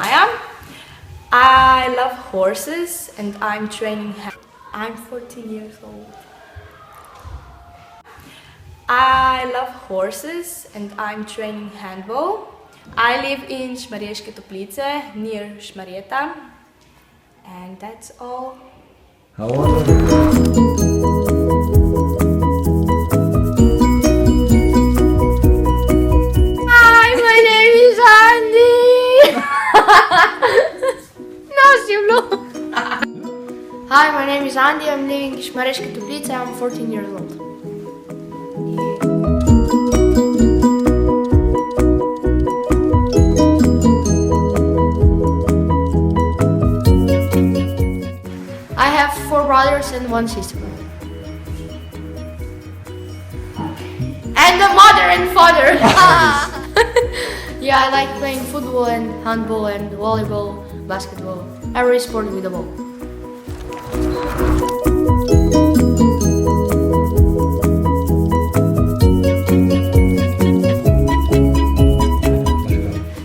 Maya. I love horses and I'm training. I'm 14 years old. I love horses and I'm training handball. I live in Šmarješke Toplice, near Šmarjeta. And that's all. How old are you? Hi, my name is Andy. No, Sivlo. Hi, my name is Andy. I'm living in Šmarješke Toplice. I'm 14 years old. I have 4 brothers and 1 sister. And a mother and father. Yeah, I like playing football and handball and volleyball, basketball, every sport with a ball.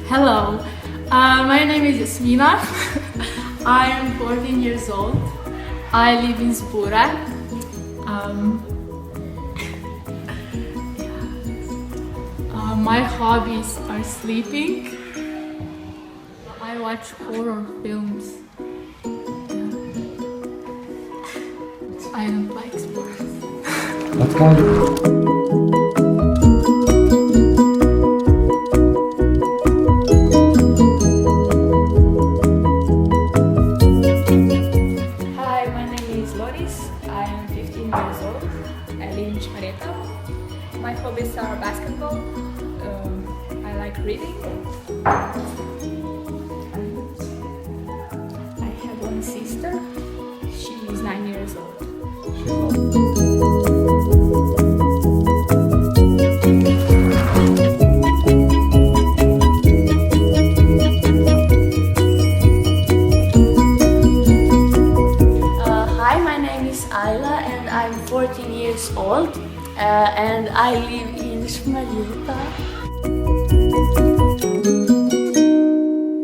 Hello, my name is Jasmina. I am 14 years old. I live in Spura. My hobbies are sleeping. I watch horror films. I don't like sports. What kind of... Hi, my name is Loris. I am 15 years old. I live in Šmarjeta. My hobbies are basketball. I like reading. I have 1 sister. She is 9 years old. Hi, my name is Ayla and I'm 14 years old and I live in Šmarjeta.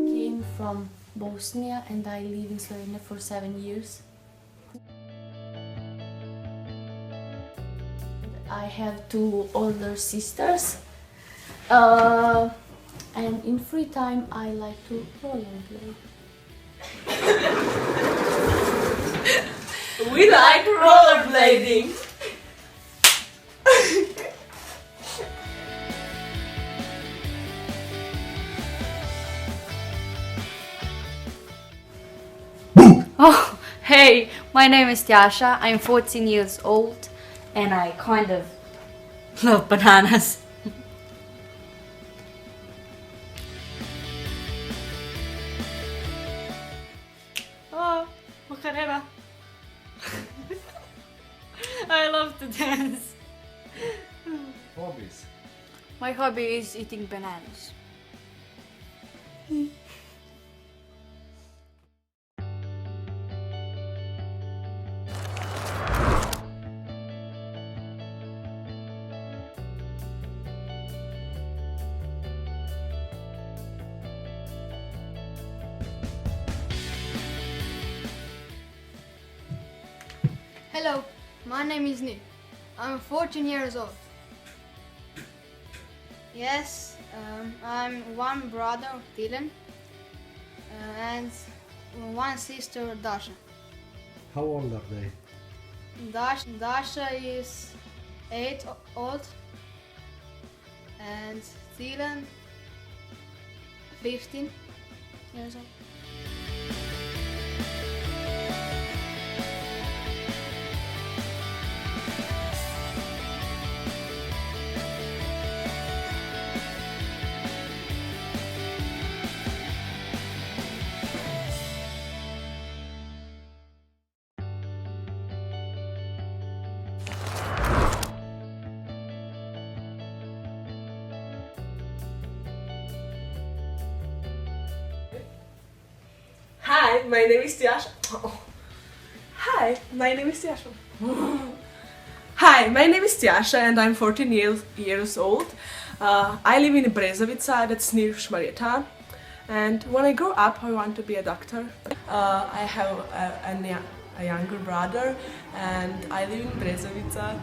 Came from Bosnia and I live in Slovenia for 7 years. I have 2 older sisters and in free time I like to rollerblade. We like rollerblading. Oh, hey, my name is Tjasha. I'm 14 years old and I kind of love bananas. Oh, Macarena. I love to dance. Hobbies? My hobby is eating bananas. Hello, my name is Nick. I'm 14 years old. Yes, I'm 1 brother, Dylan, and 1 sister, Dasha. How old are they? Dasha is 8 old, and Dylan 15 years old. Hi, my name is Tjasha. Hi, my name is Tjasha. Hi, my name is Tjasha and I'm 14 years old. I live in Brezovica, that's near Šmarjeta. And when I grow up, I want to be a doctor. I have a younger brother, and I live in Brezovica.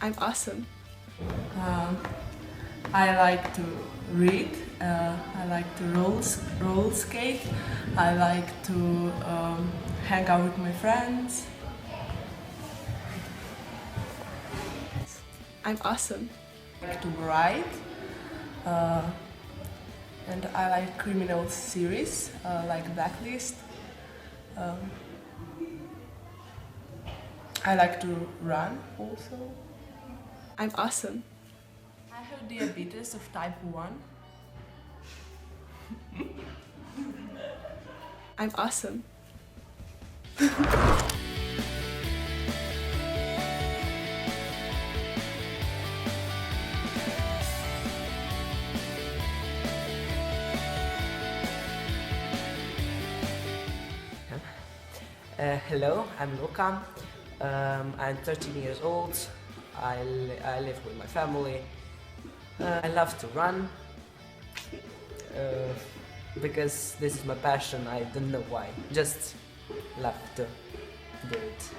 I'm awesome. I like to read. I like to roll skate. I like to hang out with my friends. I'm awesome. I like to write. And I like criminal series, like Blacklist. I like to run also. I'm awesome. I have diabetes of type 1. I'm awesome. Hello, I'm Luka. I'm 13 years old. I live with my family. I love to run because this is my passion. I don't know why. Just love to do it.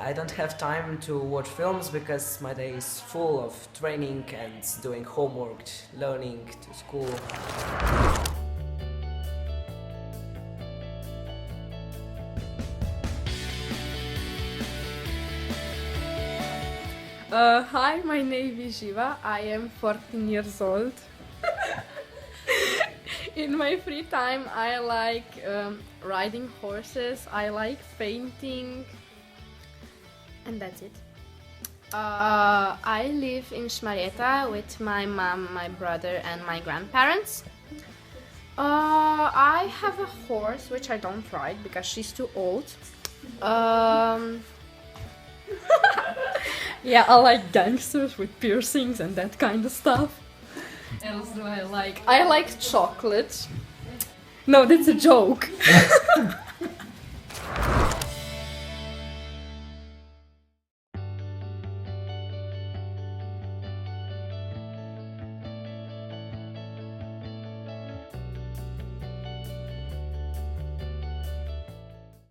I don't have time to watch films because my day is full of training and doing homework, learning to school. Hi, my name is Živa. I am 14 years old. In my free time, I like riding horses. I like painting. And that's it. I live in Šmarjeta with my mom, my brother, and my grandparents. I have a horse which I don't ride because she's too old. Yeah, I like gangsters with piercings and that kind of stuff. What else do I like? I like chocolate. No, that's a joke.